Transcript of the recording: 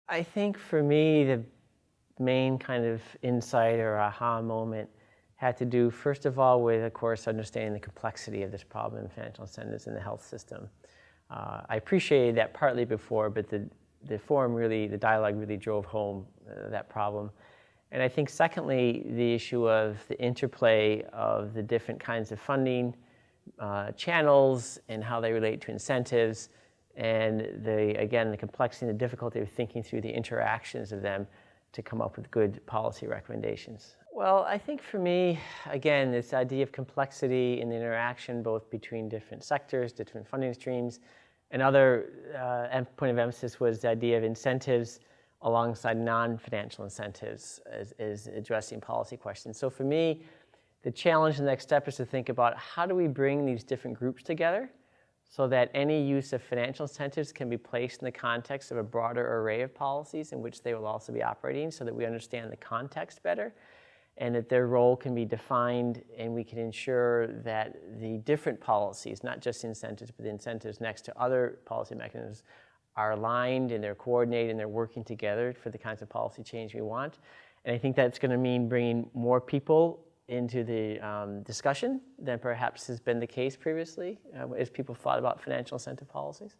I think for me, the main kind of insight or aha moment had to do, first of all, with, of course, understanding the complexity of this problem in financial incentives in the health system. I appreciated that partly before, but the forum really, the dialogue really drove home that problem. And I think secondly, the issue of the interplay of the different kinds of funding channels and how they relate to incentives, and again, the complexity and the difficulty of thinking through the interactions of them to come up with good policy recommendations. Well, I think for me, again, this idea of complexity in the interaction both between different sectors, different funding streams. Another point of emphasis was the idea of incentives alongside non-financial incentives as addressing policy questions. So for me, the challenge, the next step is to think about how do we bring these different groups together so that any use of financial incentives can be placed in the context of a broader array of policies in which they will also be operating, so that we understand the context better and that their role can be defined, and we can ensure that the different policies, not just incentives, but the incentives next to other policy mechanisms, are aligned and they're coordinated and they're working together for the kinds of policy change we want. And I think that's going to mean bringing more people into the discussion than perhaps has been the case previously as people thought about financial incentive policies.